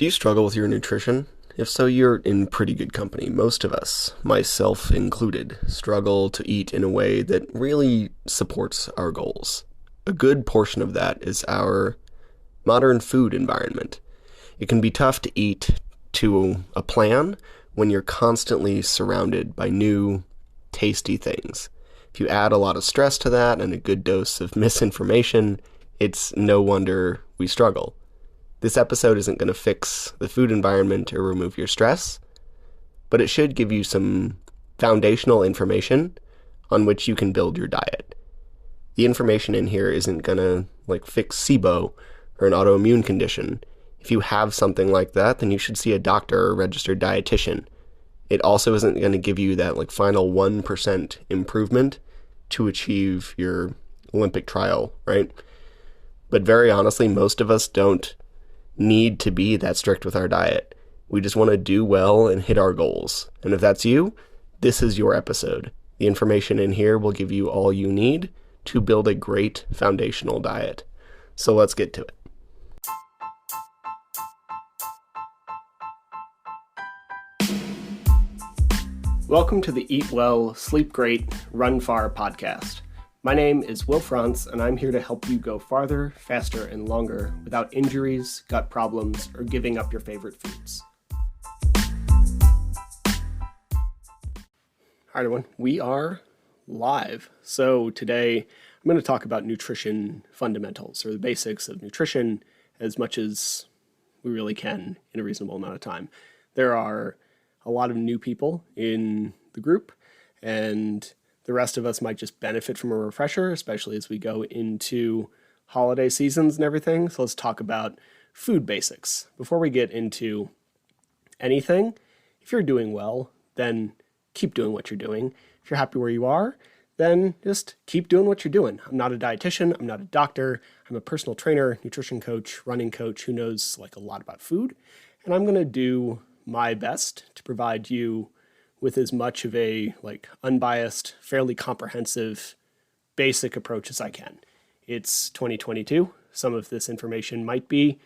Do you struggle with your nutrition? If so, you're in pretty good company. Most of us, myself included, struggle to eat in a way that really supports our goals. A good portion of that is our modern food environment. It can be tough to eat to a plan when you're constantly surrounded by new, tasty things. If you add a lot of stress to that and a good dose of misinformation, it's no wonder we struggle. This episode isn't going to fix the food environment or remove your stress, but it should give you some foundational information on which you can build your diet. The information in here isn't going to fix SIBO or an autoimmune condition. If you have something like that, then you should see a doctor or a registered dietitian. It also isn't going to give you that final 1% improvement to achieve your Olympic trial, right? But very honestly, most of us don't need to be that strict with our diet. We just want to do well and hit our goals. And if that's you, this is your episode. The information in here will give you all you need to build a great foundational diet. So let's get to it. Welcome to the Eat Well, Sleep Great, Run Far podcast. My name is Will Frantz, and I'm here to help you go farther, faster, and longer without injuries, gut problems, or giving up your favorite foods. All right, everyone, we are live. So today I'm going to talk about nutrition fundamentals, or the basics of nutrition, as much as we really can in a reasonable amount of time. There are a lot of new people in the group, and the rest of us might just benefit from a refresher, especially as we go into holiday seasons and everything. So let's talk about food basics. Before we get into anything, if you're doing well, then keep doing what you're doing. If you're happy where you are, then just keep doing what you're doing. I'm not a dietitian. I'm not a doctor. I'm a personal trainer, nutrition coach, running coach who knows a lot about food. And I'm going to do my best to provide you with as much of a unbiased, fairly comprehensive, basic approach as I can. It's 2022. Some of this information might be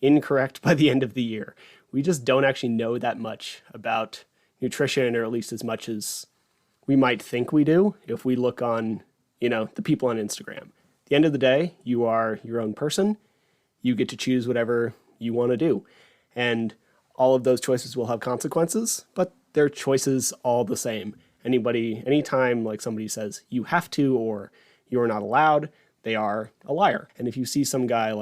incorrect by the end of the year. We just don't actually know that much about nutrition, or at least as much as we might think we do if we look on, the people on Instagram. At the end of the day, you are your own person. You get to choose whatever you want to do. And all of those choices will have consequences, but they're choices all the same. Anytime somebody says you have to or you're not allowed, they are a liar. And if you see some guy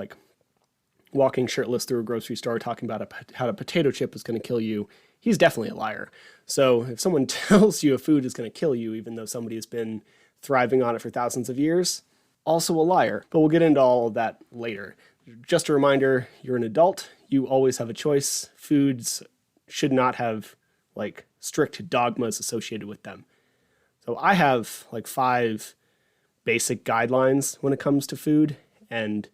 walking shirtless through a grocery store talking about how a potato chip is going to kill you, he's definitely a liar. So if someone tells you a food is going to kill you, even though somebody has been thriving on it for thousands of years, also a liar. But we'll get into all of that later. Just a reminder, you're an adult. You always have a choice. Foods should not have strict dogmas associated with them. So I have 5 basic guidelines when it comes to food. And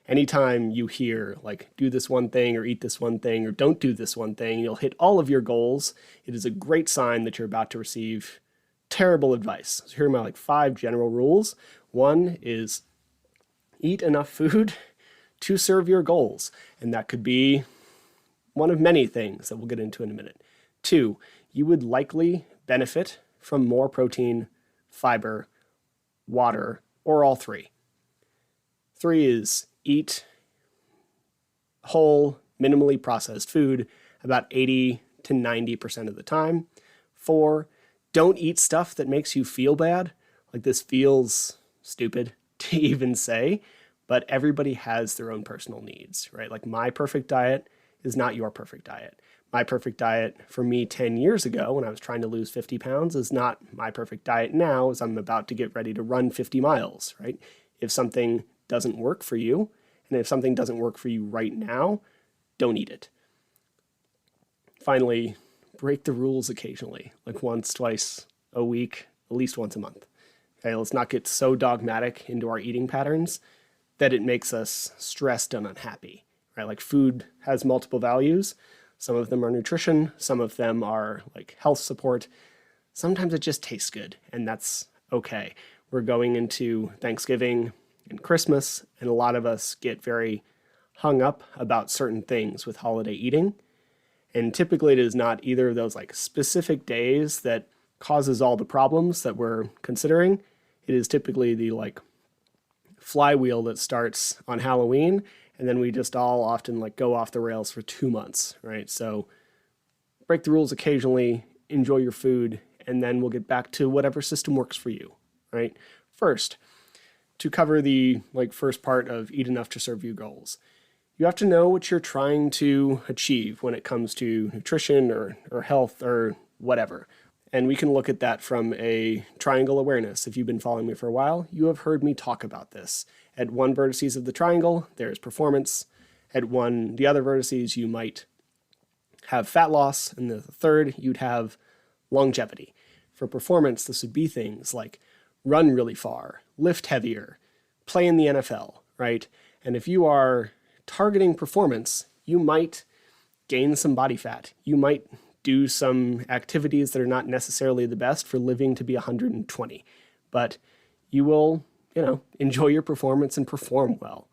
anytime you hear do this one thing or eat this one thing or don't do this one thing, you'll hit all of your goals. It is a great sign that you're about to receive terrible advice. So here are my 5 general rules. 1 is eat enough food to serve your goals. And that could be one of many things that we'll get into in a minute. 2, you would likely benefit from more protein, fiber, water, or all 3. 3 is eat whole, minimally processed food about 80 to 90% of the time. 4, don't eat stuff that makes you feel bad. This feels stupid to even say, but everybody has their own personal needs, right? My perfect diet is not your perfect diet. My perfect diet for me 10 years ago when I was trying to lose 50 pounds is not my perfect diet now as I'm about to get ready to run 50 miles, right? If something doesn't work for you, and if something doesn't work for you right now, don't eat it. Finally, break the rules occasionally, once, twice a week, at least once a month. Okay, let's not get so dogmatic into our eating patterns that it makes us stressed and unhappy, right? Food has multiple values. Some of them are nutrition. Some of them are health support. Sometimes it just tastes good, and that's okay. We're going into Thanksgiving and Christmas, and a lot of us get very hung up about certain things with holiday eating. And typically it is not either of those like specific days that causes all the problems that we're considering. It is typically the like flywheel that starts on Halloween, and then we just all often like go off the rails for 2 months, right? So break the rules occasionally, enjoy your food, and then we'll get back to whatever system works for you, right? First, to cover the like first part of eat enough to serve you goals, you have to know what you're trying to achieve when it comes to nutrition or health or whatever. And we can look at that from a triangle awareness. If you've been following me for a while, you have heard me talk about this. At one vertices of the triangle, there's performance. At the other vertices, you might have fat loss. And the third, you'd have longevity. For performance, this would be things like run really far, lift heavier, play in the NFL, right? And if you are targeting performance, you might gain some body fat. You might do some activities that are not necessarily the best for living to be 120, but you will, enjoy your performance and perform well.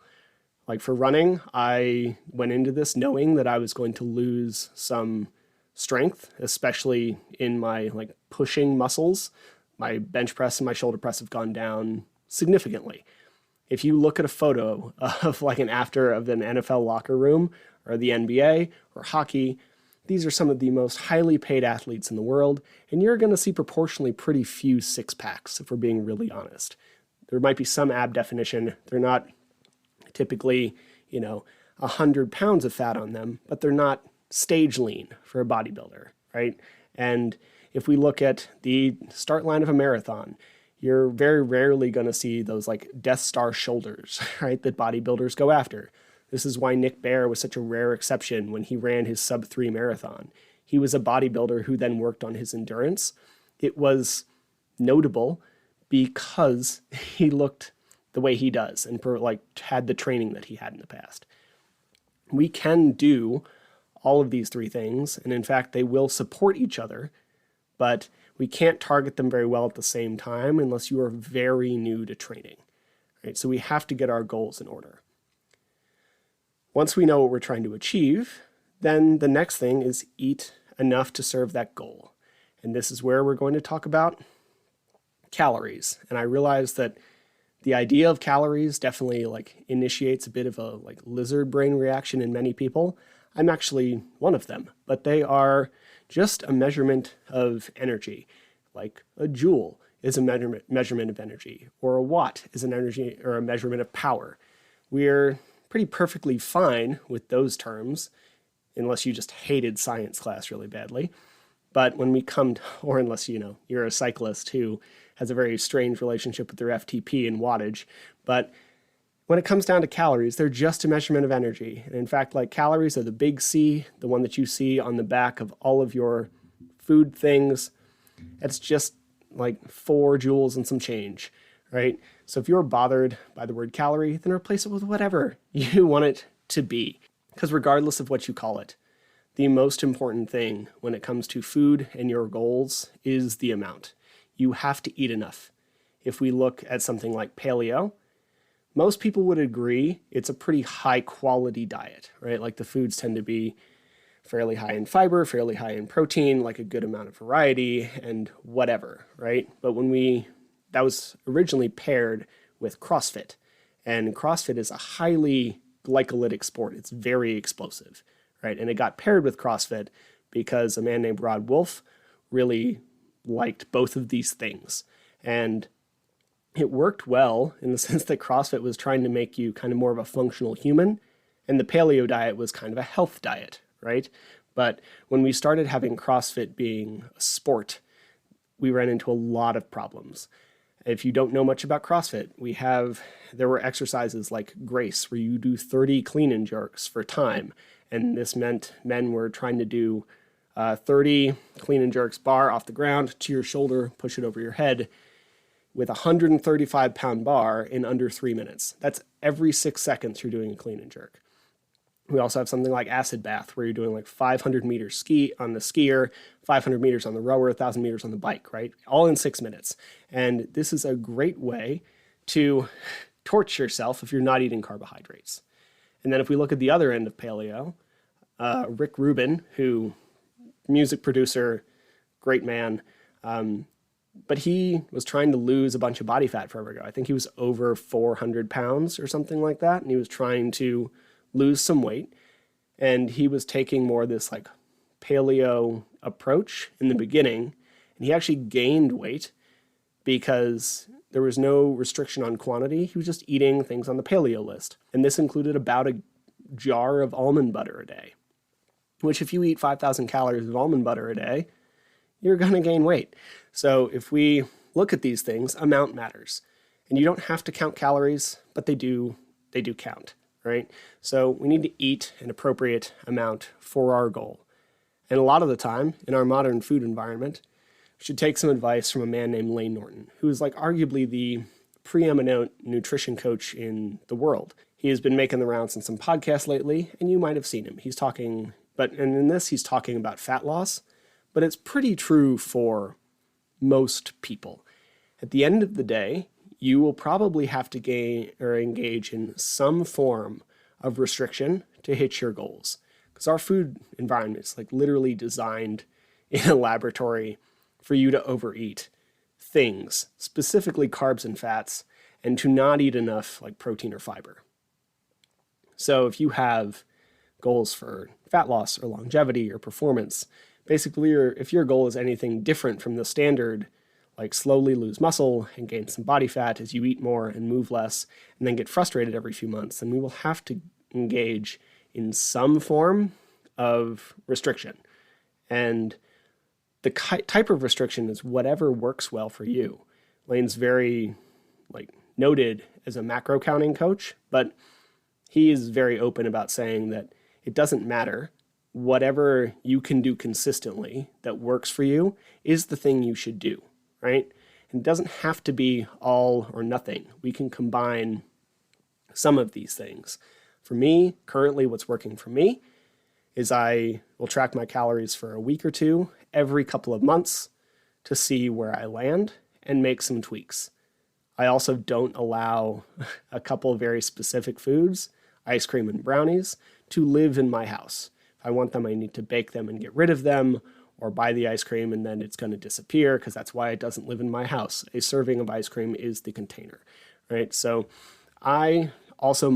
Like for running, I went into this knowing that I was going to lose some strength, especially in my like pushing muscles. My bench press and my shoulder press have gone down significantly. If you look at a photo of like an after of an NFL locker room or the NBA or hockey, these are some of the most highly paid athletes in the world, and you're going to see proportionally pretty few six packs, if we're being really honest. There might be some ab definition. They're not typically, 100 pounds of fat on them, but they're not stage lean for a bodybuilder, right? And if we look at the start line of a marathon, you're very rarely going to see those like Death Star shoulders, right, that bodybuilders go after. This is why Nick Bare was such a rare exception when he ran his sub-3 marathon. He was a bodybuilder who then worked on his endurance. It was notable because he looked the way he does and had the training that he had in the past. We can do all of these three things, and in fact, they will support each other, but we can't target them very well at the same time unless you are very new to training. Right? So we have to get our goals in order. Once we know what we're trying to achieve, then the next thing is eat enough to serve that goal. And this is where we're going to talk about calories. And I realize that the idea of calories definitely initiates a bit of a lizard brain reaction in many people. I'm actually one of them, but they are just a measurement of energy. Like a joule is a measurement of energy, or a watt is an energy or a measurement of power. We're pretty perfectly fine with those terms, unless you just hated science class really badly. But when we come to, or unless, you're a cyclist who has a very strange relationship with their FTP and wattage. But when it comes down to calories, they're just a measurement of energy. And in fact, calories are the big C, the one that you see on the back of all of your food things. It's just 4 joules and some change, right? So if you're bothered by the word calorie, then replace it with whatever you want it to be. Because regardless of what you call it, the most important thing when it comes to food and your goals is the amount. You have to eat enough. If we look at something like paleo, most people would agree it's a pretty high quality diet, right? The foods tend to be fairly high in fiber, fairly high in protein, a good amount of variety and whatever, right? But that was originally paired with CrossFit, and CrossFit is a highly glycolytic sport. It's very explosive, right? And it got paired with CrossFit because a man named Rod Wolf really liked both of these things. And it worked well in the sense that CrossFit was trying to make you kind of more of a functional human, and the paleo diet was kind of a health diet, right? But when we started having CrossFit being a sport, we ran into a lot of problems. If you don't know much about CrossFit, there were exercises like Grace, where you do 30 clean and jerks for time. And this meant men were trying to do 30 clean and jerks, bar off the ground to your shoulder, push it over your head, with a 135-pound bar in under 3 minutes. That's every 6 seconds you're doing a clean and jerk. We also have something like acid bath, where you're doing 500 meters ski on the skier, 500 meters on the rower, 1,000 meters on the bike, right? All in 6 minutes. And this is a great way to torch yourself if you're not eating carbohydrates. And then if we look at the other end of paleo, Rick Rubin, who music producer, great man, but he was trying to lose a bunch of body fat forever ago. I think he was over 400 pounds or something like that, and he was trying to lose some weight. And he was taking more this like paleo approach in the beginning, and he actually gained weight because there was no restriction on quantity. He was just eating things on the paleo list. And this included about a jar of almond butter a day, which if you eat 5,000 calories of almond butter a day, you're going to gain weight. So if we look at these things, amount matters. And you don't have to count calories, but they do count, right? So we need to eat an appropriate amount for our goal. And a lot of the time in our modern food environment, we should take some advice from a man named Layne Norton, who is like arguably the preeminent nutrition coach in the world. He has been making the rounds in some podcasts lately, and you might have seen him. He's talking about fat loss, but it's pretty true for most people. At the end of the day, you will probably have to gain or engage in some form of restriction to hit your goals. Because our food environment is like literally designed in a laboratory for you to overeat things, specifically carbs and fats, and to not eat enough like protein or fiber. So if you have goals for fat loss or longevity or performance, basically if your goal is anything different from the standard, like slowly lose muscle and gain some body fat as you eat more and move less, and then get frustrated every few months, then we will have to engage in some form of restriction. And the type of restriction is whatever works well for you. Layne's very noted as a macro counting coach, but he is very open about saying that it doesn't matter. Whatever you can do consistently that works for you is the thing you should do, right? And it doesn't have to be all or nothing. We can combine some of these things. For me, currently what's working for me is I will track my calories for a week or two every couple of months to see where I land and make some tweaks. I also don't allow a couple of very specific foods, ice cream and brownies, to live in my house. If I want them, I need to bake them and get rid of them, or buy the ice cream and then it's going to disappear because that's why it doesn't live in my house. A serving of ice cream is the container, right? So I also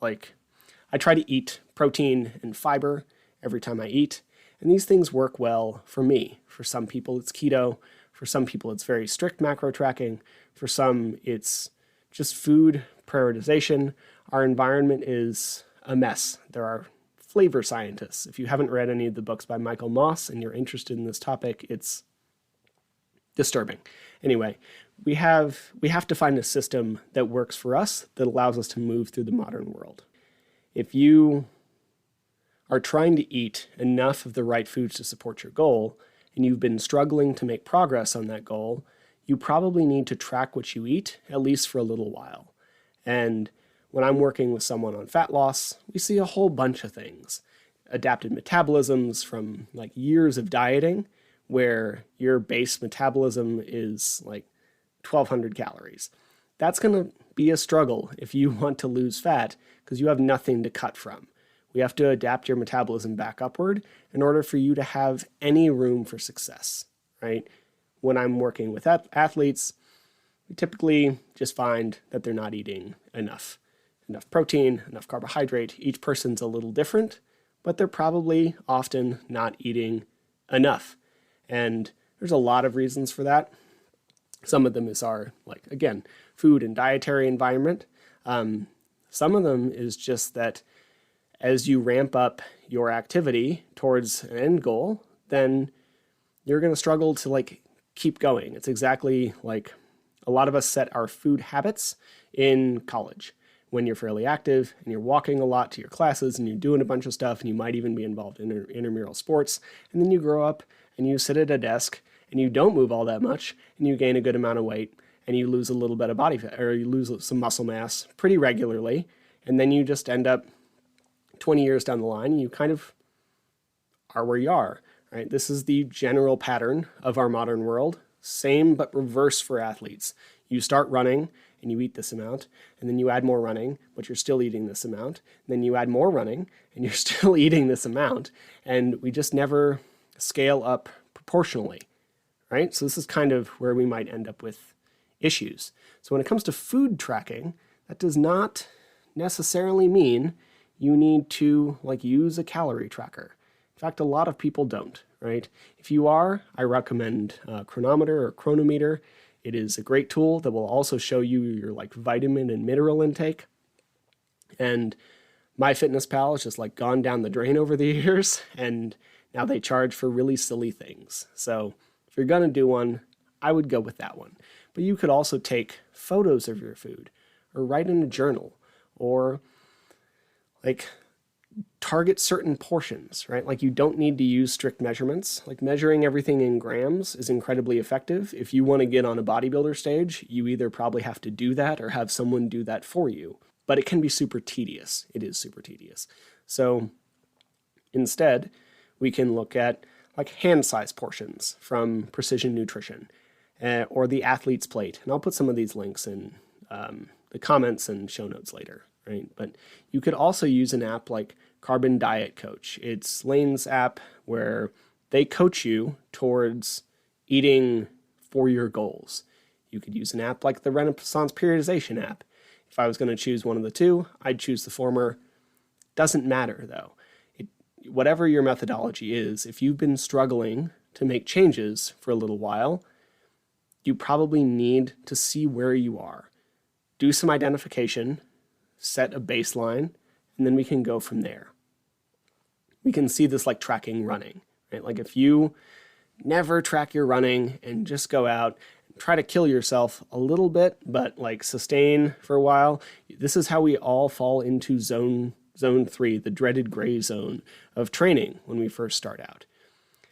I try to eat protein and fiber every time I eat, and these things work well for me. For some people, it's keto. For some people, it's very strict macro tracking. For some, it's just food prioritization. Our environment is a mess. There are flavor scientists. If you haven't read any of the books by Michael Moss and you're interested in this topic, it's disturbing. Anyway, we have to find a system that works for us that allows us to move through the modern world. If you are trying to eat enough of the right foods to support your goal, and you've been struggling to make progress on that goal, you probably need to track what you eat, at least for a little while. And when I'm working with someone on fat loss, we see a whole bunch of things. Adapted metabolisms from years of dieting, where your base metabolism is 1,200 calories. That's going to be a struggle if you want to lose fat because you have nothing to cut from. We have to adapt your metabolism back upward in order for you to have any room for success, right? When I'm working with athletes, we typically just find that they're not eating enough protein, enough carbohydrate. Each person's a little different, but they're probably often not eating enough. And there's a lot of reasons for that. Some of them is our, again, food and dietary environment. Some of them is just that as you ramp up your activity towards an end goal, then you're going to struggle to keep going. It's exactly like a lot of us set our food habits in college when you're fairly active and you're walking a lot to your classes and you're doing a bunch of stuff and you might even be involved in intramural sports. And then you grow up and you sit at a desk and you don't move all that much and you gain a good amount of weight and you lose a little bit of body fat or you lose some muscle mass pretty regularly. And then you just end up 20 years down the line and you kind of are where you are, right? This is the general pattern of our modern world. Same but reverse for athletes. You start running and you eat this amount, and then you add more running, but you're still eating this amount. And then you add more running and you're still eating this amount. And we just never scale up proportionally, right? So this is kind of where we might end up with issues. So when it comes to food tracking, that does not necessarily mean you need to use a calorie tracker. In fact, a lot of people don't, right? If you are, I recommend Chronometer or Chronometer. It is a great tool that will also show you your vitamin and mineral intake. And MyFitnessPal has just gone down the drain over the years, and now they charge for really silly things. So if you're gonna do one, I would go with that one. But you could also take photos of your food, or write in a journal, or target certain portions, right? You don't need to use strict measurements. Measuring everything in grams is incredibly effective. If you want to get on a bodybuilder stage, you either probably have to do that or have someone do that for you. But it can be super tedious. It is super tedious. So instead, we can look at hand size portions from Precision Nutrition or the Athlete's Plate. And I'll put some of these links in the comments and show notes later, right? But you could also use an app like Carbon Diet Coach. It's Lane's app where they coach you towards eating for your goals. You could use an app like the Renaissance Periodization app. If I was going to choose one of the two, I'd choose the former. Doesn't matter though. Whatever your methodology is, if you've been struggling to make changes for a little while, you probably need to see where you are. Do some identification, set a baseline, and then we can go from there. We can see this tracking running, right? If you never track your running and just go out and try to kill yourself a little bit, but sustain for a while, this is how we all fall into zone 3, the dreaded gray zone of training when we first start out.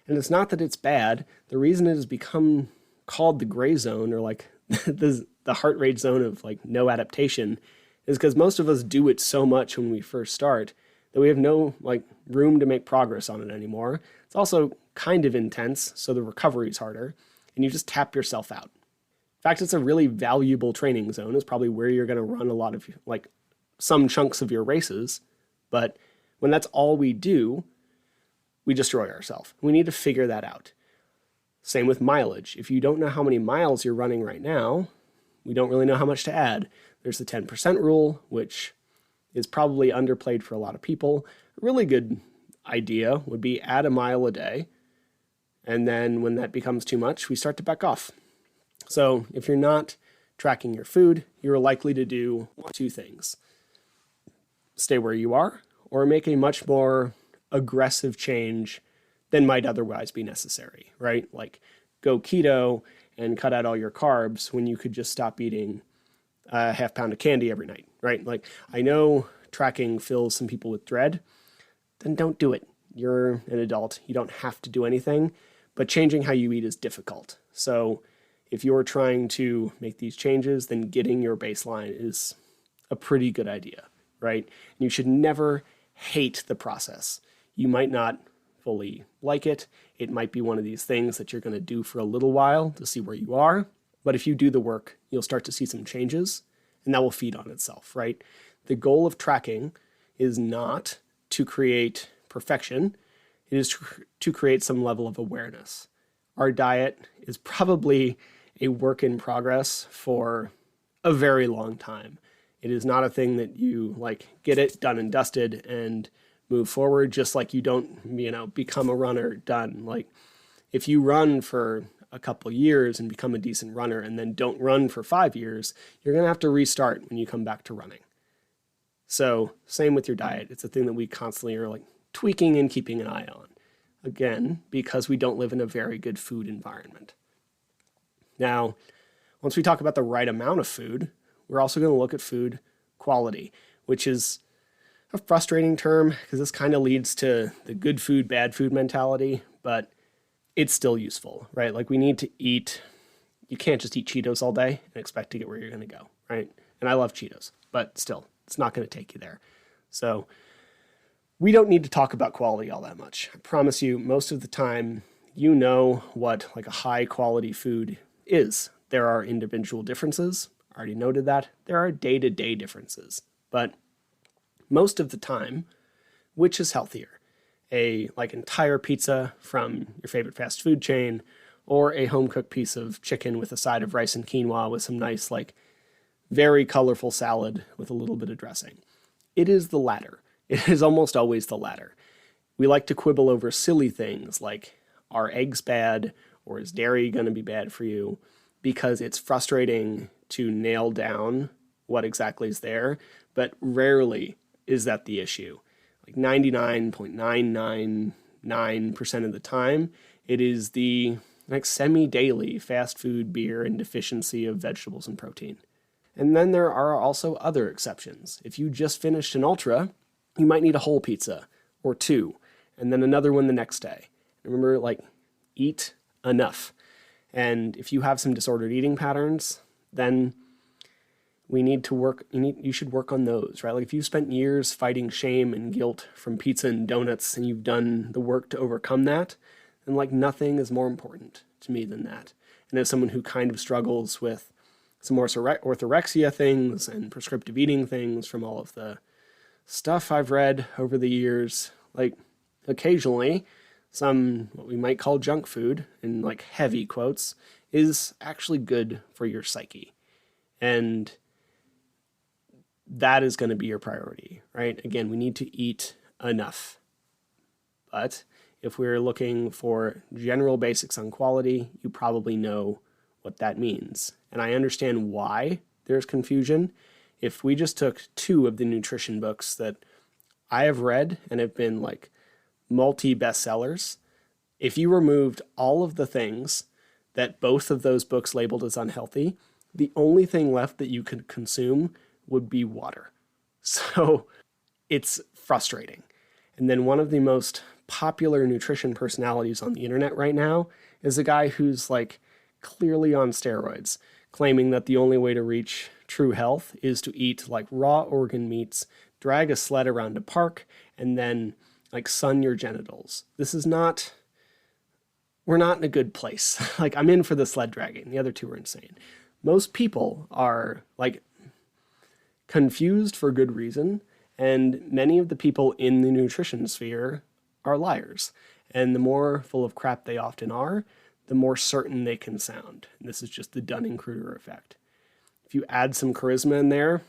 And it's not that it's bad. The reason it has become called the gray zone, or the heart rate zone of no adaptation, is because most of us do it so much when we first start that we have no room to make progress on it anymore. It's also kind of intense, so the recovery is harder, and you just tap yourself out. In fact, it's a really valuable training zone. It's probably where you're going to run a lot of some chunks of your races, but when that's all we do, we destroy ourselves. We need to figure that out. Same with mileage. If you don't know how many miles you're running right now, we don't really know how much to add. There's the 10% rule, which is probably underplayed for a lot of people. A really good idea would be add a mile a day, and then when that becomes too much, we start to back off. So if you're not tracking your food, you're likely to do one of two things. Stay where you are, or make a much more aggressive change than might otherwise be necessary, right? Go keto and cut out all your carbs when you could just stop eating a half pound of candy every night, right? I know tracking fills some people with dread, then don't do it. You're an adult. You don't have to do anything, but changing how you eat is difficult. So if you're trying to make these changes, then getting your baseline is a pretty good idea, right? And you should never hate the process. You might not fully like it. It might be one of these things that you're going to do for a little while to see where you are. But if you do the work, you'll start to see some changes, and that will feed on itself, right? The goal of tracking is not to create perfection. It is to create some level of awareness. Our diet is probably a work in progress for a very long time. It is not a thing that you get it done and dusted and move forward, just like you don't, become a runner done. If you run for a couple years and become a decent runner and then don't run for 5 years, you're going to have to restart when you come back to running. So same with your diet. It's a thing that we constantly are tweaking and keeping an eye on. Again, because we don't live in a very good food environment. Now, once we talk about the right amount of food, we're also going to look at food quality, which is a frustrating term because this kind of leads to the good food, bad food mentality, but it's still useful, right? We need to eat. You can't just eat Cheetos all day and expect to get where you're going to go, right? And I love Cheetos, but still, it's not going to take you there. So we don't need to talk about quality all that much. I promise you, most of the time, you know what a high quality food is. there are individual differences. I already noted that. There are day-to-day differences. But most of the time, which is healthier? A entire pizza from your favorite fast food chain, or a home-cooked piece of chicken with a side of rice and quinoa with some nice, very colorful salad with a little bit of dressing? It is the latter. It is almost always the latter. We like to quibble over silly things like, are eggs bad, or is dairy going to be bad for you? Because it's frustrating to nail down what exactly is there, but rarely is that the issue. 99.999% of the time, it is the semi-daily fast food, beer, and deficiency of vegetables and protein. And then there are also other exceptions. If you just finished an ultra, you might need a whole pizza or two, and then another one the next day. Remember, eat enough. And if you have some disordered eating patterns, then you should work on those, right? If you've spent years fighting shame and guilt from pizza and donuts and you've done the work to overcome that, then nothing is more important to me than that. And as someone who kind of struggles with some more orthorexia things and prescriptive eating things from all of the stuff I've read over the years, occasionally some what we might call junk food, in heavy quotes, is actually good for your psyche. And that is going to be your priority, right? Again, we need to eat enough. But if we're looking for general basics on quality, you probably know what that means. And I understand why there's confusion. If we just took two of the nutrition books that I have read and have been multi-bestsellers, if you removed all of the things that both of those books labeled as unhealthy, the only thing left that you could consume would be water. So it's frustrating. And then one of the most popular nutrition personalities on the internet right now is a guy who's clearly on steroids, claiming that the only way to reach true health is to eat raw organ meats, drag a sled around a park, and then sun your genitals. We're not in a good place. I'm in for the sled dragging. The other two are insane. Most people are confused for good reason, and many of the people in the nutrition sphere are liars. And the more full of crap they often are, the more certain they can sound. And this is just the Dunning-Kruger effect. If you add some charisma in there,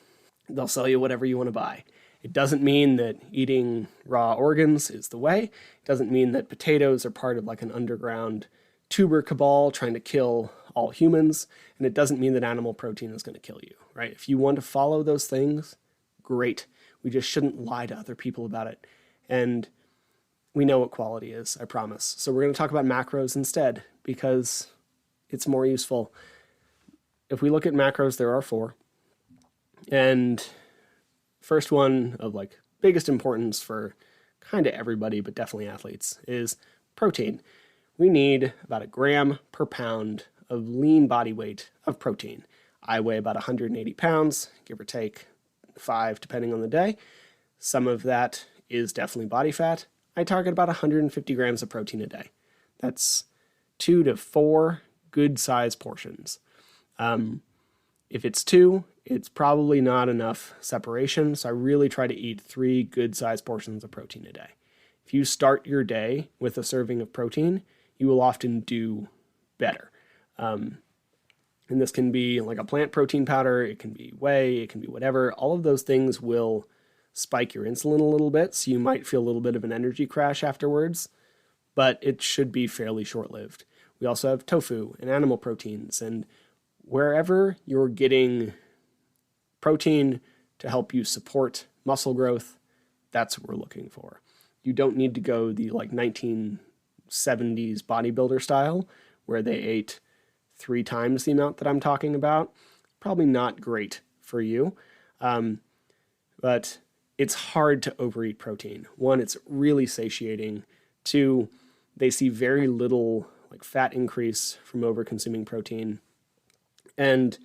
they'll sell you whatever you want to buy. It doesn't mean that eating raw organs is the way. It doesn't mean that potatoes are part of an underground tuber cabal trying to kill all humans. And it doesn't mean that animal protein is going to kill you, right? If you want to follow those things, great. We just shouldn't lie to other people about it. And we know what quality is, I promise. So we're going to talk about macros instead because it's more useful. If we look at macros, there are 4. And first one of biggest importance for kind of everybody, but definitely athletes, is protein. We need about 1 gram per pound of lean body weight of protein. I weigh about 180 pounds, give or take 5, depending on the day. Some of that is definitely body fat. I target about 150 grams of protein a day. That's 2 to 4 good size portions. If it's 2, it's probably not enough separation, so I really try to eat 3 good sized portions of protein a day. If you start your day with a serving of protein, you will often do better. And this can be a plant protein powder, it can be whey, it can be whatever. All of those things will spike your insulin a little bit, so you might feel a little bit of an energy crash afterwards, but it should be fairly short-lived. We also have tofu and animal proteins, and wherever you're getting protein to help you support muscle growth, that's what we're looking for. You don't need to go the 1970s bodybuilder style where they ate 3 times the amount that I'm talking about. Probably not great for you, but it's hard to overeat protein. 1, it's really satiating. 2, they see very little fat increase from over-consuming protein. And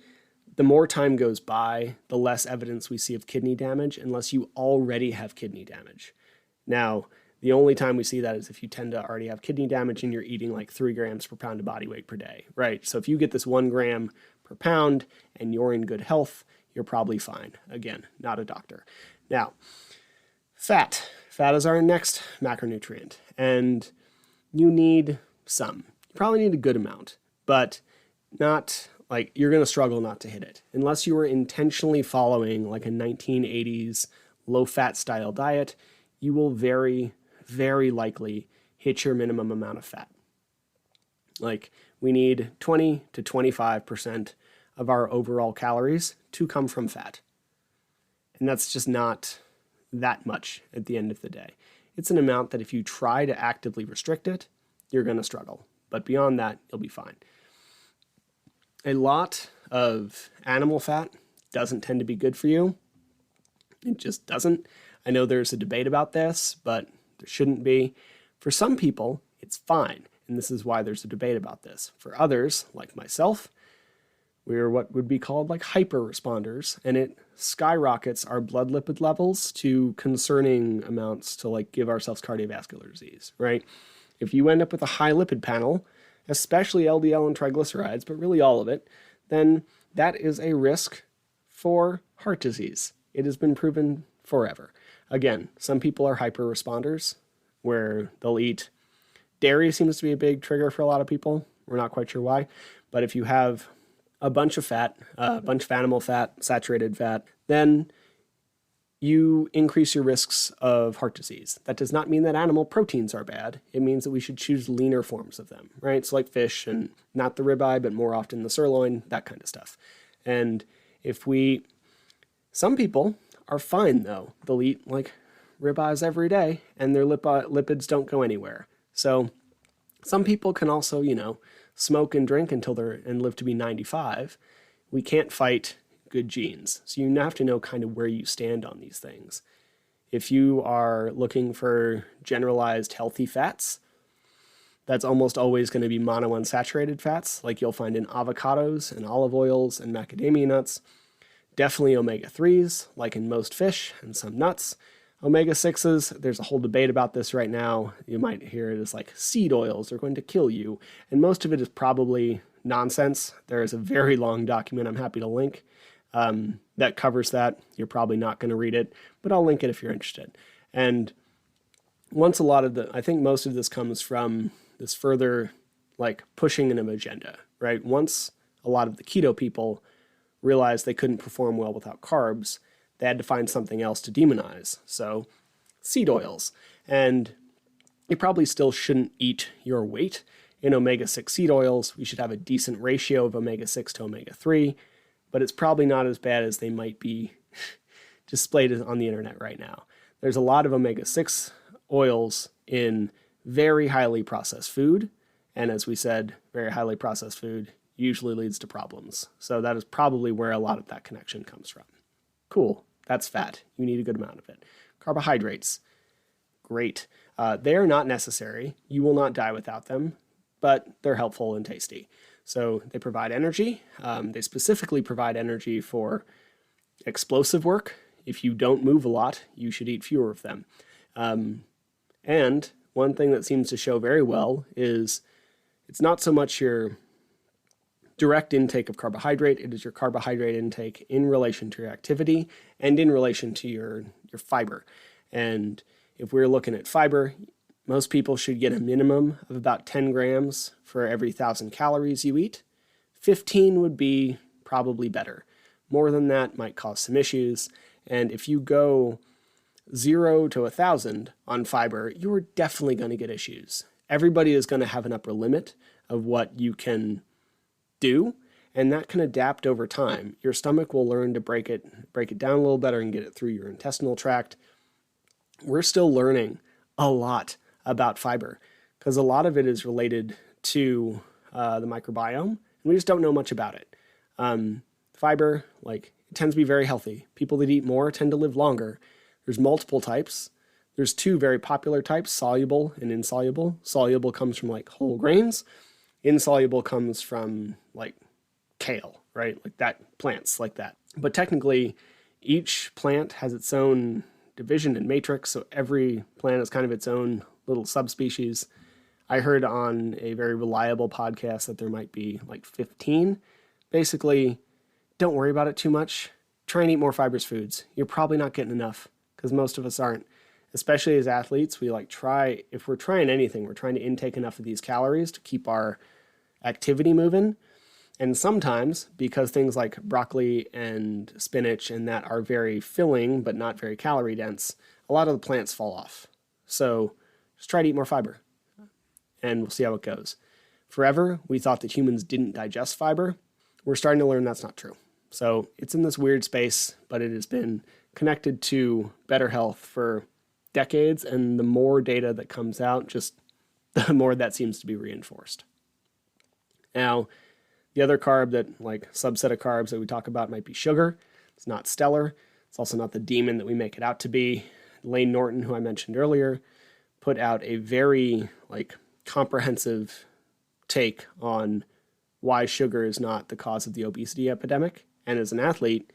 the more time goes by, the less evidence we see of kidney damage, unless you already have kidney damage. Now, The only time we see that is if you tend to already have kidney damage and you're eating like 3 grams per pound of body weight per day, right? So if you get this 1 gram per pound and you're in good health, you're probably fine. Again, not a doctor. Now, fat. Fat is our next macronutrient, and you need some. You probably need a good amount, but not like you're going to struggle not to hit it. Unless you were intentionally following like a 1980s low-fat style diet, you will very, very likely hit your minimum amount of fat. Like we need 20 to 25% of our overall calories to come from fat. And that's just not that much at the end of the day. It's an amount that if you try to actively restrict it, you're going to struggle. But beyond that, you'll be fine. A lot of animal fat doesn't tend to be good for you. It just doesn't. I know there's a debate about this, but there shouldn't be. For some people, it's fine, and this is why there's a debate about this. For others, like myself, we're what would be called like hyper responders, and it skyrockets our blood lipid levels to concerning amounts to like give ourselves cardiovascular disease, right? If you end up with a high lipid panel, especially LDL and triglycerides, but really all of it, then that is a risk for heart disease. It has been proven forever. Again, some people are hyper responders where they'll eat. Dairy seems to be a big trigger for a lot of people. We're not quite sure why. But if you have a bunch of fat, a bunch of animal fat, saturated fat, then you increase your risks of heart disease. That does not mean that animal proteins are bad. It means that we should choose leaner forms of them, right? So like fish and not the ribeye, but more often the sirloin, that kind of stuff. And some people are fine though. They'll eat like ribeyes every day and their lipids don't go anywhere. So some people can also, smoke and drink and live to be 95. We can't fight good genes. So you have to know kind of where you stand on these things. If you are looking for generalized healthy fats, that's almost always going to be monounsaturated fats, like you'll find in avocados and olive oils and macadamia nuts. Definitely omega-3s, like in most fish and some nuts. Omega-6s, there's a whole debate about this right now. You might hear it as like seed oils are going to kill you. And most of it is probably nonsense. There is a very long document I'm happy to link that covers that. You're probably not going to read it, but I'll link it if you're interested. And I think most of this comes from this further like pushing an agenda, right? Once a lot of the keto people realized they couldn't perform well without carbs, they had to find something else to demonize. So seed oils. And you probably still shouldn't eat your weight in omega-6 seed oils. We should have a decent ratio of omega-6 to omega-3, but it's probably not as bad as they might be displayed on the internet right now. There's a lot of omega-6 oils in very highly processed food. And as we said, very highly processed food usually leads to problems. So that is probably where a lot of that connection comes from. Cool. That's fat. You need a good amount of it. Carbohydrates. Great. They are not necessary. You will not die without them, but they're helpful and tasty. So they provide energy. They specifically provide energy for explosive work. If you don't move a lot, you should eat fewer of them. And one thing that seems to show very well is it's not so much your direct intake of carbohydrate, it is your carbohydrate intake in relation to your activity and in relation to your fiber. And if we're looking at fiber, most people should get a minimum of about 10 grams for every 1,000 calories you eat. 15 would be probably better. More than that might cause some issues. And if you go 0 to 1,000 on fiber, you're definitely going to get issues. Everybody is going to have an upper limit of what you can do, and that can adapt over time. Your stomach will learn to break it down a little better and get it through your intestinal tract. We're still learning a lot about fiber because a lot of it is related to the microbiome, and we just don't know much about it. Fiber, it tends to be very healthy. People that eat more tend to live longer. There's multiple types. There's 2 very popular types, soluble and insoluble. Soluble comes from whole grains. Insoluble comes from kale, right? Plants like that. But technically, each plant has its own division and matrix, so every plant is kind of its own little subspecies. I heard on a very reliable podcast that there might be like 15. Basically, don't worry about it too much. Try and eat more fibrous foods. You're probably not getting enough because most of us aren't. Especially as athletes, we if we're trying anything, we're trying to intake enough of these calories to keep our activity moving. And sometimes, because things like broccoli and spinach and that are very filling but not very calorie dense, a lot of the plants fall off. So just try to eat more fiber and we'll see how it goes. Forever, we thought that humans didn't digest fiber. We're starting to learn that's not true. So it's in this weird space, but it has been connected to better health for decades, and the more data that comes out, just the more that seems to be reinforced. Now, the other carb subset of carbs that we talk about might be sugar. It's not stellar. It's also not the demon that we make it out to be. Lane Norton, who I mentioned earlier, put out a very comprehensive take on why sugar is not the cause of the obesity epidemic. And as an athlete,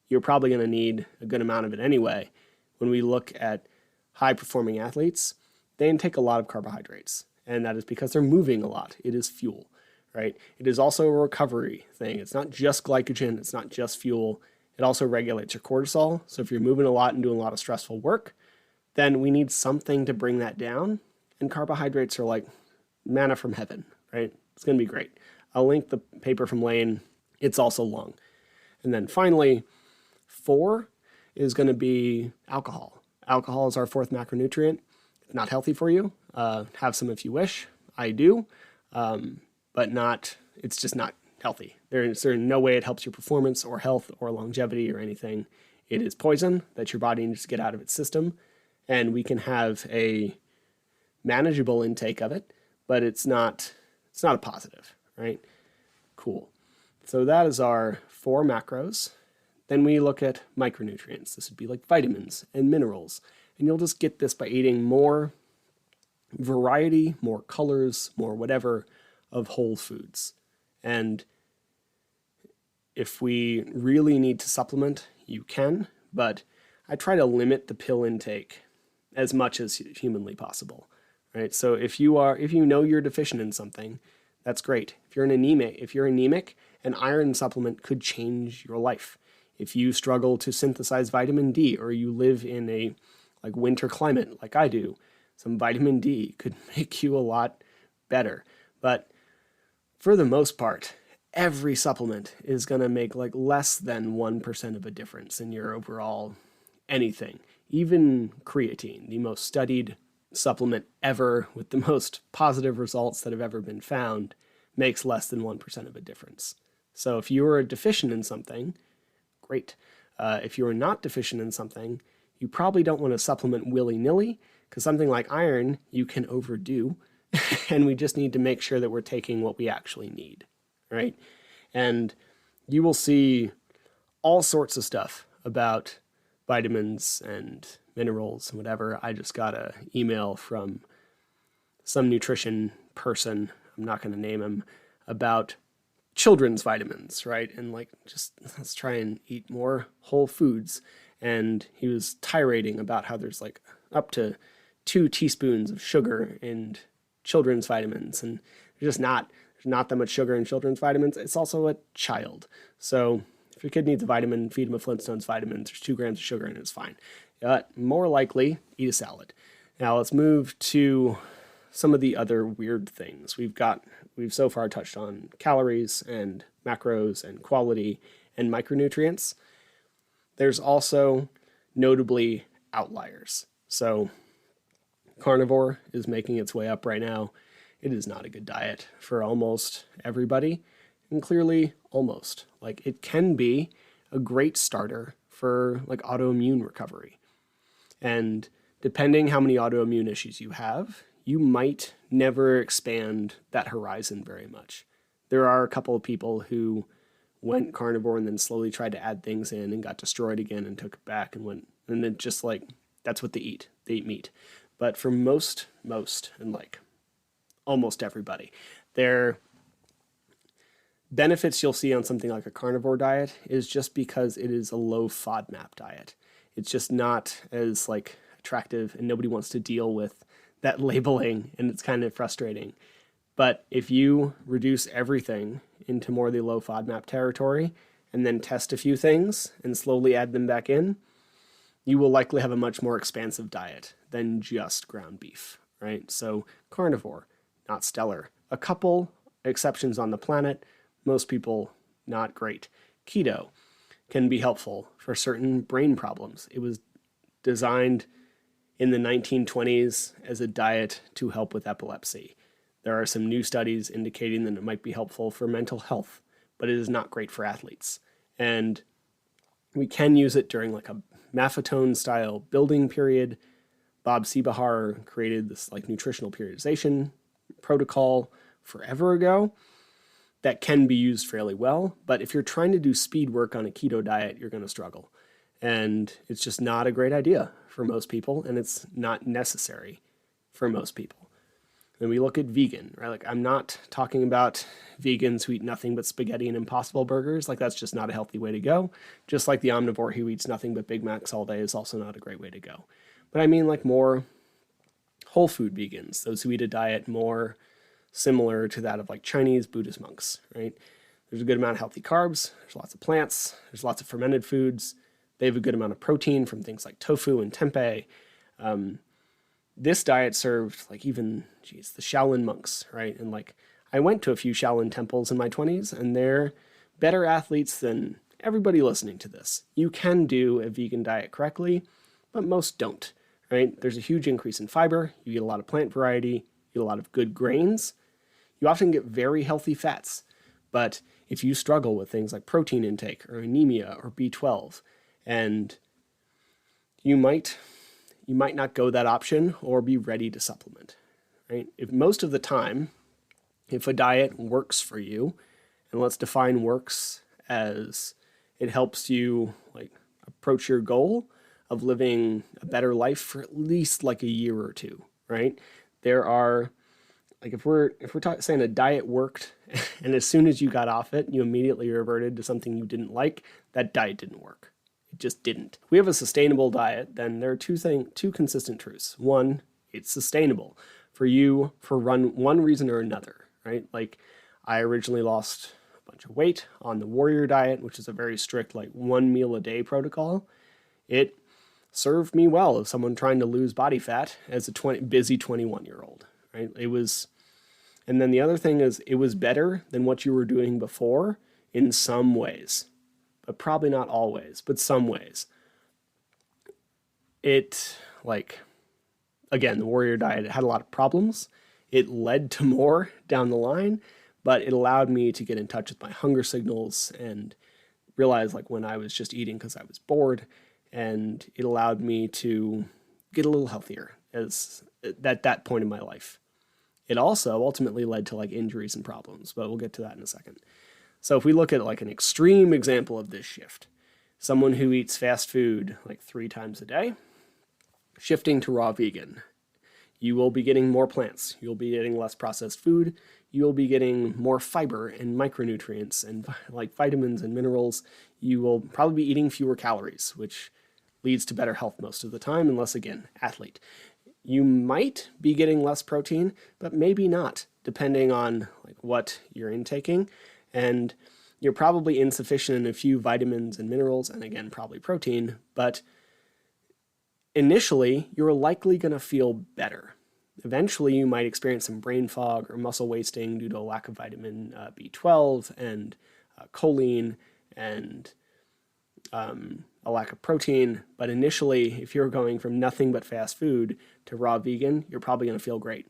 you're probably going to need a good amount of it anyway. When we look at high-performing athletes, they intake a lot of carbohydrates, and that is because they're moving a lot. It is fuel, right? It is also a recovery thing. It's not just glycogen. It's not just fuel. It also regulates your cortisol. So if you're moving a lot and doing a lot of stressful work, then we need something to bring that down, and carbohydrates are like manna from heaven, right? It's going to be great. I'll link the paper from Lane. It's also long. And then finally, 4 is going to be alcohol. Alcohol is our 4th macronutrient. It's not healthy for you. Have some if you wish. I do, but it's just not healthy. There's no way it helps your performance or health or longevity or anything. It is poison that your body needs to get out of its system, and we can have a manageable intake of it, but it's not a positive, right? Cool. So that is our 4 macros. Then we look at micronutrients. This would be like vitamins and minerals. And you'll just get this by eating more variety, more colors, more whatever of whole foods. And if we really need to supplement, you can, but I try to limit the pill intake as much as humanly possible, right? So if you know you're deficient in something, that's great. If you're anemic, an iron supplement could change your life. If you struggle to synthesize vitamin D, or you live in a winter climate like I do, some vitamin D could make you a lot better. But for the most part, every supplement is going to make less than 1% of a difference in your overall anything. Even creatine, the most studied supplement ever with the most positive results that have ever been found, makes less than 1% of a difference. So if you are deficient in something, great. If you are not deficient in something, you probably don't want to supplement willy-nilly, because something like iron you can overdo, and we just need to make sure that we're taking what we actually need, right? And you will see all sorts of stuff about vitamins and minerals and whatever. I just got an email from some nutrition person, I'm not going to name him, about children's vitamins, right? And let's try and eat more whole foods. And he was tirading about how there's up to 2 teaspoons of sugar in children's vitamins. And there's not that much sugar in children's vitamins. It's also a child. So if your kid needs a vitamin, feed him a Flintstones vitamin. There's 2 grams of sugar in it, it's fine. More likely, eat a salad. Now let's move to some of the other weird things. We've so far touched on calories and macros and quality and micronutrients. There's also notably outliers. So carnivore is making its way up right now. It is not a good diet for almost everybody, and clearly almost. It can be a great starter for autoimmune recovery. And depending how many autoimmune issues you have, you might never expand that horizon very much. There are a couple of people who went carnivore and then slowly tried to add things in and got destroyed again and took it back and then just that's what they eat. They eat meat. But for most and almost everybody, their benefits you'll see on something like a carnivore diet is just because it is a low FODMAP diet. It's just not as like attractive, and nobody wants to deal with that labeling, and it's kind of frustrating. But if you reduce everything into more of the low FODMAP territory and then test a few things and slowly add them back in, you will likely have a much more expansive diet than just ground beef, right? So carnivore, not stellar. A couple exceptions on the planet, most people not great. Keto can be helpful for certain brain problems. It was designed in the 1920s as a diet to help with epilepsy. There are some new studies indicating that it might be helpful for mental health, but it is not great for athletes. And we can use it during like a Maffetone style building period. Bob Seebahar created this like nutritional periodization protocol forever ago that can be used fairly well. But if you're trying to do speed work on a keto diet, you're going to struggle. And it's just not a great idea for most people, and it's not necessary for most people. Then we look at vegan, right? Like, I'm not talking about vegans who eat nothing but spaghetti and Impossible burgers. Like, that's just not a healthy way to go. Just like the omnivore who eats nothing but Big Macs all day is also not a great way to go. But I mean like more whole food vegans, those who eat a diet more similar to that of like Chinese Buddhist monks, right? There's a good amount of healthy carbs. There's lots of plants. There's lots of fermented foods. They have a good amount of protein from things like tofu and tempeh. This diet served like even, the Shaolin monks, right? And like, I went to a few Shaolin temples in my 20s, and they're better athletes than everybody listening to this. You can do a vegan diet correctly, but most don't, right? There's a huge increase in fiber. You get a lot of plant variety. You get a lot of good grains. You often get very healthy fats. But if you struggle with things like protein intake or anemia or B12, and you might not go that option or be ready to supplement, right? If most of the time, if a diet works for you, and let's define works as it helps you like approach your goal of living a better life for at least like a year or two, right? There are like, if we're saying a diet worked and as soon as you got off it, you immediately reverted to something you didn't like, that diet didn't work. It just didn't. If we have a sustainable diet, then there are two consistent truths. One, it's sustainable for you for one reason or another, right? Like, I originally lost a bunch of weight on the warrior diet, which is a very strict like 1 meal a day protocol. It served me well as someone trying to lose body fat as a busy 21-year-old, right? It was, and then the other thing is it was better than what you were doing before in some ways, but probably not always, but some ways. It, like, again, the warrior diet, it had a lot of problems. It led to more down the line, but it allowed me to get in touch with my hunger signals and realize like when I was just eating because I was bored, and it allowed me to get a little healthier at that point in my life. It also ultimately led to like injuries and problems, but we'll get to that in a second. So if we look at like an extreme example of this shift, someone who eats fast food like 3 times a day, shifting to raw vegan, you will be getting more plants. You'll be getting less processed food. You'll be getting more fiber and micronutrients and like vitamins and minerals. You will probably be eating fewer calories, which leads to better health most of the time, unless, again, athlete. You might be getting less protein, but maybe not, depending on like what you're intaking. And you're probably insufficient in a few vitamins and minerals, and again, probably protein, but initially, you're likely going to feel better. Eventually, you might experience some brain fog or muscle wasting due to a lack of vitamin B12 and choline and a lack of protein. But initially, if you're going from nothing but fast food to raw vegan, you're probably going to feel great.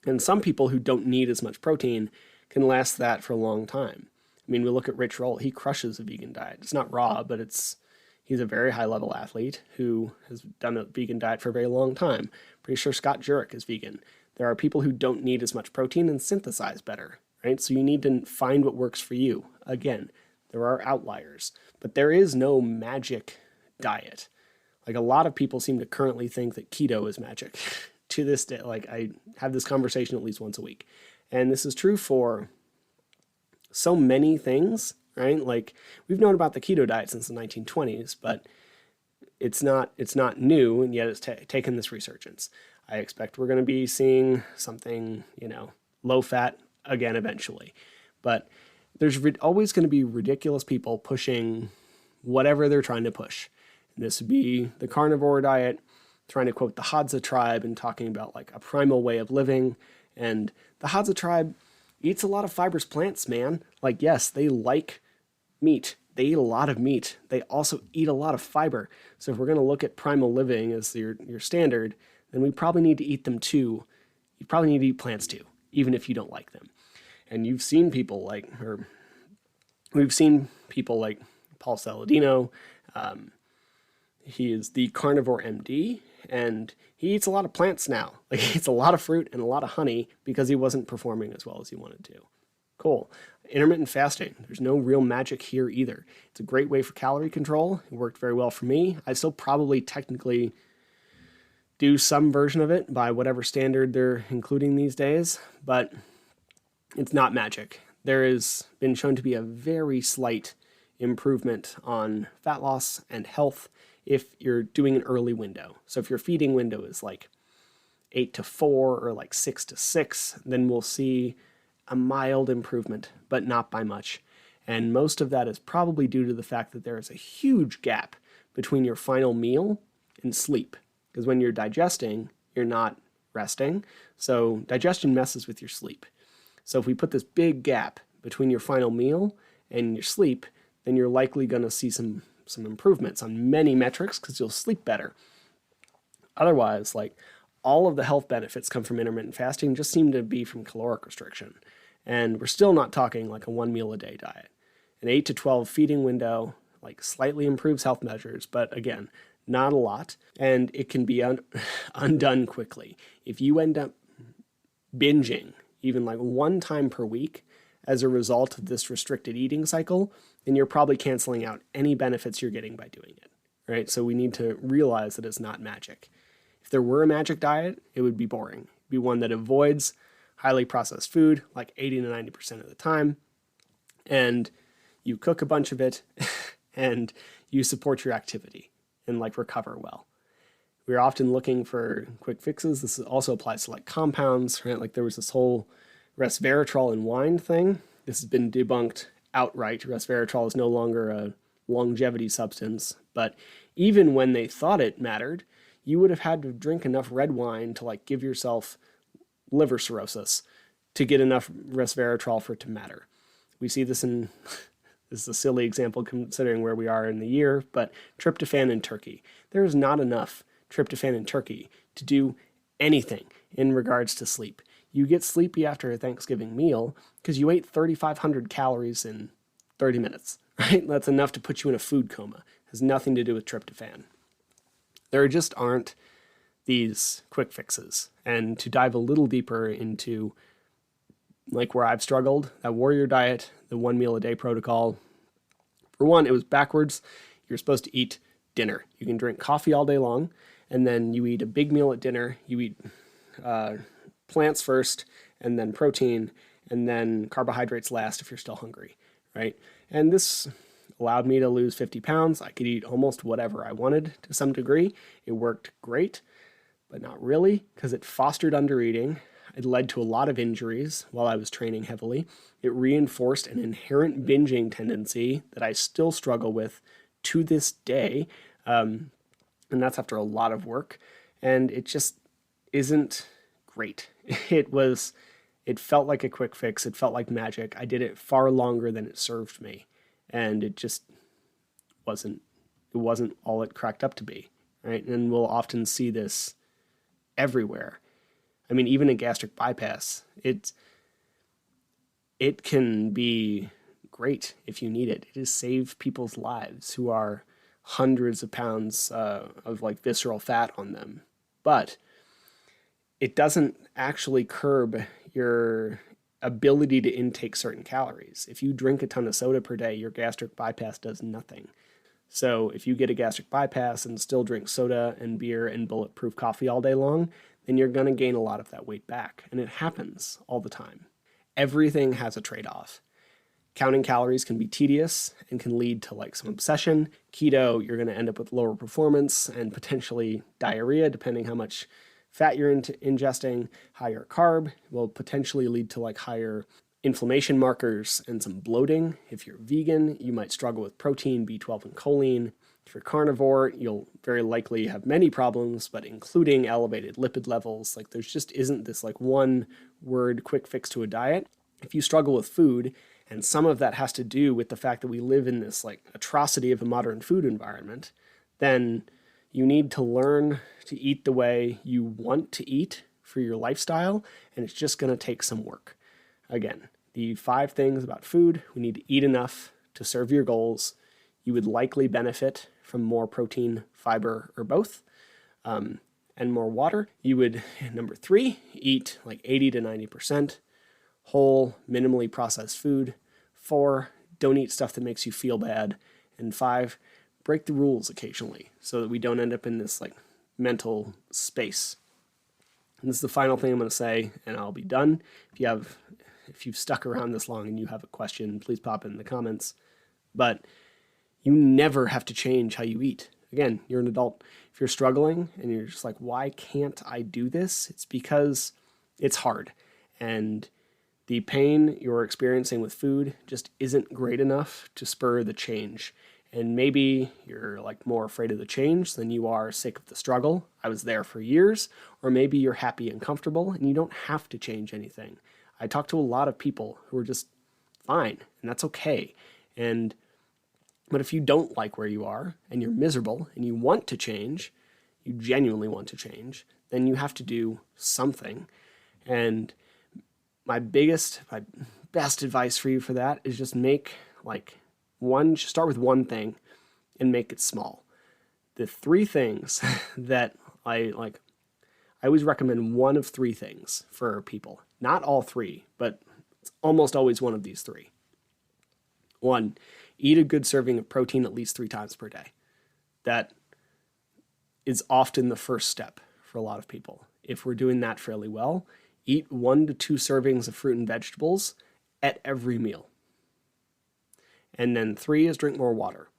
And some people who don't need as much protein can last that for a long time. I mean, we look at Rich Roll. He crushes a vegan diet. It's not raw, but he's a very high-level athlete who has done a vegan diet for a very long time. Pretty sure Scott Jurek is vegan. There are people who don't need as much protein and synthesize better, right? So you need to find what works for you. Again, there are outliers, but there is no magic diet. Like, a lot of people seem to currently think that keto is magic. To this day, like, I have this conversation at least once a week. And this is true for so many things, right? Like, we've known about the keto diet since the 1920s, but it's not new, and yet it's taken this resurgence. I expect we're going to be seeing something, low fat again eventually. But there's always going to be ridiculous people pushing whatever they're trying to push. And this would be the carnivore diet, trying to quote the Hadza tribe and talking about like a primal way of living. And the Hadza tribe eats a lot of fibrous plants, man. Like, yes, they like meat. They eat a lot of meat. They also eat a lot of fiber. So if we're going to look at primal living as your standard, then we probably need to eat them too. You probably need to eat plants too, even if you don't like them. And we've seen people like Paul Saladino. He is the carnivore MD, and he eats a lot of plants now. Like, he eats a lot of fruit and a lot of honey because he wasn't performing as well as he wanted to. Cool. Intermittent fasting. There's no real magic here either. It's a great way for calorie control. It worked very well for me. I still probably technically do some version of it by whatever standard they're including these days, but it's not magic. There has been shown to be a very slight improvement on fat loss and health if you're doing an early window. So if your feeding window is like 8 to 4 or like 6 to 6, then we'll see a mild improvement, but not by much. And most of that is probably due to the fact that there is a huge gap between your final meal and sleep. Because when you're digesting, you're not resting. So digestion messes with your sleep. So if we put this big gap between your final meal and your sleep, then you're likely going to see some improvements on many metrics because you'll sleep better. Otherwise, like, all of the health benefits come from intermittent fasting just seem to be from caloric restriction. And we're still not talking like a 1 meal a day diet. An 8 to 12 feeding window like slightly improves health measures, but again, not a lot. And it can be undone quickly. If you end up binging even like one time per week as a result of this restricted eating cycle, then you're probably canceling out any benefits you're getting by doing it, right? So we need to realize that it's not magic. If there were a magic diet, it would be boring. It'd be one that avoids highly processed food like 80 to 90% of the time, and you cook a bunch of it and you support your activity and like recover well. We're often looking for quick fixes. This also applies to like compounds, right? Like there was this whole resveratrol in wine thing. This has been debunked outright. Resveratrol is no longer a longevity substance, but even when they thought it mattered, you would have had to drink enough red wine to like give yourself liver cirrhosis to get enough resveratrol for it to matter. We see this in, this is a silly example considering where we are in the year, but tryptophan in turkey. There is not enough tryptophan in turkey to do anything in regards to sleep. You get sleepy after a Thanksgiving meal because you ate 3,500 calories in 30 minutes, right? That's enough to put you in a food coma. It has nothing to do with tryptophan. There just aren't these quick fixes. And to dive a little deeper into like where I've struggled, that warrior diet, the 1 meal a day protocol, for one, it was backwards. You're supposed to eat dinner. You can drink coffee all day long, and then you eat a big meal at dinner. You eat plants first, and then protein, and then carbohydrates last if you're still hungry, right? And this allowed me to lose 50 pounds. I could eat almost whatever I wanted to some degree. It worked great, but not really, because it fostered undereating. It led to a lot of injuries while I was training heavily. It reinforced an inherent binging tendency that I still struggle with to this day, and that's after a lot of work, and it just isn't great. It felt like a quick fix. It felt like magic. I did it far longer than it served me, and it just wasn't all it cracked up to be, right? And we'll often see this everywhere. I mean, even a gastric bypass, it can be great if you need it. It has saved people's lives who are hundreds of pounds of like visceral fat on them. But it doesn't actually curb your ability to intake certain calories. If you drink a ton of soda per day, your gastric bypass does nothing. So if you get a gastric bypass and still drink soda and beer and bulletproof coffee all day long, then you're going to gain a lot of that weight back. And it happens all the time. Everything has a trade-off. Counting calories can be tedious and can lead to like some obsession. Keto, you're going to end up with lower performance and potentially diarrhea, depending how much fat you're ingesting. Higher carb will potentially lead to like higher inflammation markers and some bloating. If you're vegan, you might struggle with protein, B12, and choline. If you're carnivore, you'll very likely have many problems, but including elevated lipid levels. Like there's just isn't this like one word quick fix to a diet. If you struggle with food, and some of that has to do with the fact that we live in this like atrocity of a modern food environment, then you need to learn to eat the way you want to eat for your lifestyle, and it's just going to take some work. Again, the 5 things about food: we need to eat enough to serve your goals. You would likely benefit from more protein, fiber, or both, and more water. You would, number 3, eat like 80 to 90% whole, minimally processed food. 4, don't eat stuff that makes you feel bad. And 5, break the rules occasionally so that we don't end up in this like mental space. And this is the final thing I'm going to say, and I'll be done. If you've stuck around this long and you have a question, please pop it in the comments. But you never have to change how you eat. Again, you're an adult. If you're struggling and you're just like, why can't I do this? It's because it's hard. And the pain you're experiencing with food just isn't great enough to spur the change. And maybe you're like more afraid of the change than you are sick of the struggle. I was there for years. Or maybe you're happy and comfortable and you don't have to change anything. I talk to a lot of people who are just fine, and that's okay. But if you don't like where you are and you're miserable and you want to change, you genuinely want to change, then you have to do something. And my best advice for you for that is just start with one thing and make it small. The 3 things that I always recommend one of 3 things for people. Not all 3, but it's almost always one of these 3. 1, eat a good serving of protein at least 3 times per day. That is often the first step for a lot of people. If we're doing that fairly well, eat 1 to 2 servings of fruit and vegetables at every meal. And then 3 is drink more water.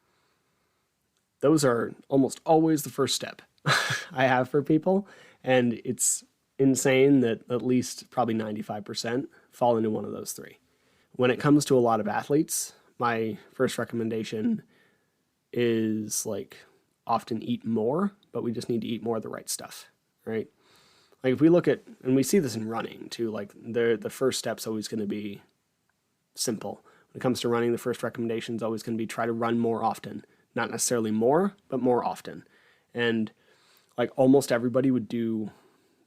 Those are almost always the first step I have for people. And it's insane that at least probably 95% fall into one of those 3. When it comes to a lot of athletes, my first recommendation is like often eat more, but we just need to eat more of the right stuff, right? Like if we look at, and we see this in running too, like the first step's always going to be simple. When it comes to running, the first recommendation is always going to be try to run more often. Not necessarily more, but more often. And like almost everybody would do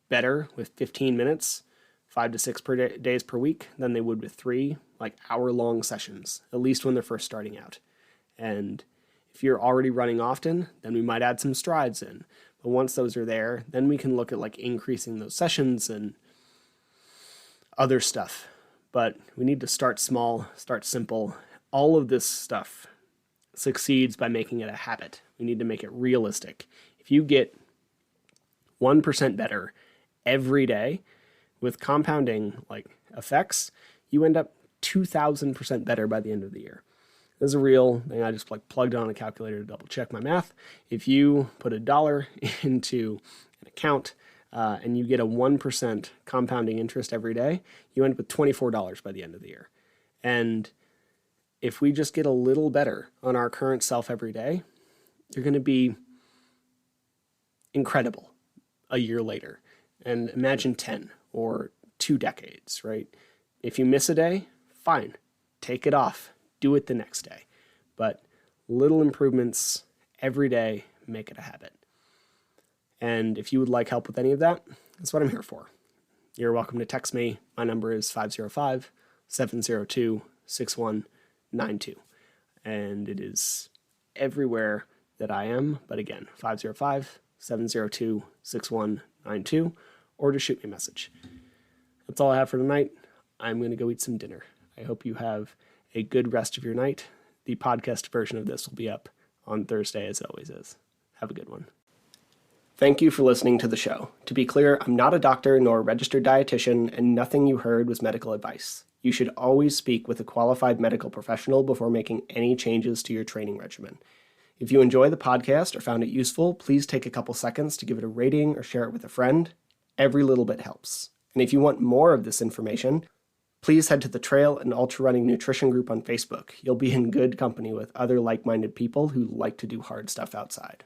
better with 15 minutes, 5 to 6 days per week than they would with 3 like hour-long sessions, at least when they're first starting out. And if you're already running often, then we might add some strides in. But once those are there, then we can look at like increasing those sessions and other stuff. But we need to start small, start simple. All of this stuff succeeds by making it a habit. We need to make it realistic. If you get 1% better every day with compounding like effects, you end up 2,000% better by the end of the year. This is a real thing. I just like plugged on a calculator to double check my math. If you put $1 into an account and you get a 1% compounding interest every day, you end up with $24 by the end of the year. And if we just get a little better on our current self every day, you're going to be incredible a year later. And imagine 10 or 2 decades, right? If you miss a day, fine, take it off. Do it the next day. But little improvements every day make it a habit. And if you would like help with any of that, that's what I'm here for. You're welcome to text me. My number is 505-702-6192. And it is everywhere that I am. But again, 505-702-6192. Or just shoot me a message. That's all I have for tonight. I'm going to go eat some dinner. I hope you have a good rest of your night. The podcast version of this will be up on Thursday, as it always is. Have a good one. Thank you for listening to the show. To be clear, I'm not a doctor nor a registered dietitian, and nothing you heard was medical advice. You should always speak with a qualified medical professional before making any changes to your training regimen. If you enjoy the podcast or found it useful, please take a couple seconds to give it a rating or share it with a friend. Every little bit helps. And if you want more of this information, please head to the Trail and Ultra Running Nutrition group on Facebook. You'll be in good company with other like-minded people who like to do hard stuff outside.